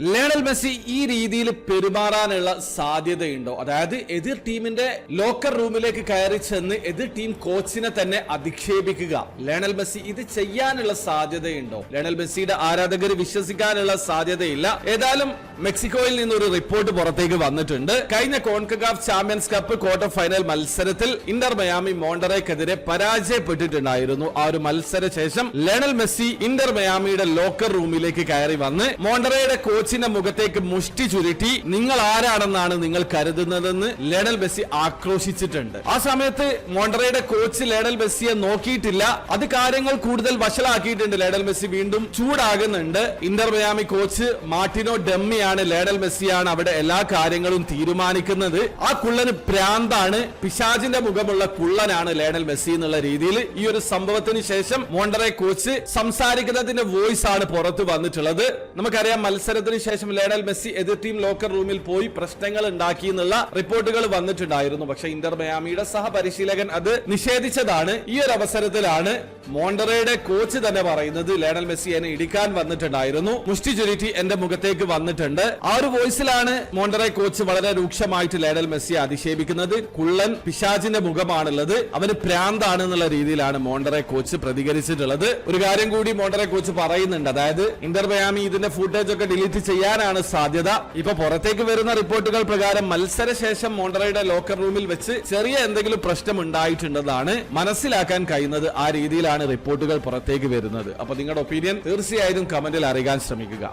Lionel Messi ഈ രീതിയിൽ പെരുമാറാനുള്ള സാധ്യതയുണ്ടോ? അതായത് എതിർ ടീമിന്റെ ലോക്കർ റൂമിലേക്ക് കയറി ചെന്ന് എതിർ ടീം കോച്ചിനെ തന്നെ അധിക്ഷേപിക്കുക. ലയണൽ മെസ്സി ഇത് ചെയ്യാനുള്ള സാധ്യതയുണ്ടോ? ലയണൽ മെസ്സിയുടെ ആരാധകർ വിശ്വസിക്കാനുള്ള സാധ്യതയില്ല. ഏതായാലും മെക്സിക്കോയിൽ നിന്നൊരു റിപ്പോർട്ട് പുറത്തേക്ക് വന്നിട്ടുണ്ട്. കഴിഞ്ഞ CONCACAF champions cup quarter final മത്സരത്തിൽ ഇന്റർ മയാമി മോണ്ടറയ്ക്കെതിരെ പരാജയപ്പെട്ടിട്ടുണ്ടായിരുന്നു. ആ ഒരു മത്സര ശേഷം ലയണൽ മെസ്സി ഇന്റർ മയാമിയുടെ ലോക്കർ റൂമിലേക്ക് കയറി വന്ന് മോണ്ടറയുടെ കോച്ചിന്റെ മുഖത്തേക്ക് മുഷ്ടി ചുരുട്ടി നിങ്ങൾ ആരാണെന്നാണ് നിങ്ങൾ കരുതുന്നതെന്ന് ലയണൽ മെസ്സി ആക്രോശിച്ചിട്ടുണ്ട്. ആ സമയത്ത് മോണ്ടറയുടെ കോച്ച് ലയണൽ മെസ്സിയെ നോക്കിയിട്ടില്ല. അത് കാര്യങ്ങൾ കൂടുതൽ വഷളാക്കിയിട്ടുണ്ട്. ലയണൽ മെസ്സി വീണ്ടും ചൂടാകുന്നുണ്ട്. ഇന്റർ മയാമി കോച്ച് മാർട്ടിനോ ഡെമ്മിയാണ്, ലയണൽ മെസ്സിയാണ് അവിടെ എല്ലാ കാര്യങ്ങളും തീരുമാനിക്കുന്നത്. ആ കുള്ളന് പ്രാന്താണ്, പിശാചിന്റെ മുഖമുള്ള കുള്ളനാണ് ലയണൽ മെസ്സി എന്നുള്ള രീതിയിൽ ഈ ഒരു സംഭവത്തിന് ശേഷം മോണ്ടറെ കോച്ച് സംസാരിക്കുന്നതിന്റെ വോയിസ് ആണ് പുറത്തു വന്നിട്ടുള്ളത്. നമുക്കറിയാം മത്സരത്തിന് ശേഷം ലയണൽ മെസ്സി എതിർ ടീം ലോക്കർ റൂമിൽ പോയി പ്രശ്നങ്ങൾ ഉണ്ടാക്കി എന്നുള്ള റിപ്പോർട്ടുകൾ വന്നിട്ടുണ്ടായിരുന്നു. പക്ഷെ ഇന്റർ മയാമിയുടെ സഹപരിശീലകൻ അത് നിഷേധിച്ചതാണ്. ഈ ഒരു അവസരത്തിലാണ് മോണ്ടറയുടെ കോച്ച് തന്നെ പറയുന്നത് ലയണൽ മെസ്സി എന്നെ ഇടിക്കാൻ വന്നിട്ടുണ്ടായിരുന്നു, മുഷ്ടി ചുരുട്ടി എന്റെ മുഖത്തേക്ക് വന്നിട്ടുണ്ട്. ആ ഒരു വോയിസിലാണ് മോണ്ടറെ കോച്ച് വളരെ രൂക്ഷമായിട്ട് ലയണൽ മെസ്സിയെ അധിക്ഷേപിക്കുന്നത്. കുള്ളൻ പിശാചിന്റെ മുഖമാണുള്ളത്, അവന് പ്രാന്താണ് എന്നുള്ള രീതിയിലാണ് മോണ്ടറെ കോച്ച് പ്രതികരിച്ചിട്ടുള്ളത്. ഒരു കാര്യം കൂടി മോണ്ടറെ കോച്ച് പറയുന്നുണ്ട്, അതായത് ഇന്റർ മയാമി ഇതിന്റെ ഫുട്ടേജ് ഒക്കെ ഡിലീറ്റ് ചെയ്യാനാണ് സാധ്യത. ഇപ്പൊ പുറത്തേക്ക് വരുന്ന റിപ്പോർട്ടുകൾ പ്രകാരം മത്സരശേഷം മോണ്ടറയുടെ ലോക്കർ റൂമിൽ വെച്ച് ചെറിയ എന്തെങ്കിലും പ്രശ്നം ഉണ്ടായിട്ടുണ്ടെന്നാണ് മനസ്സിലാക്കാൻ കഴിയുന്നത്. ആ രീതിയിലാണ് റിപ്പോർട്ടുകൾ പുറത്തേക്ക് വരുന്നത്. അപ്പൊ നിങ്ങളുടെ ഒപ്പീനിയൻ തീർച്ചയായും കമന്റിൽ അറിയിക്കാൻ ശ്രമിക്കുക.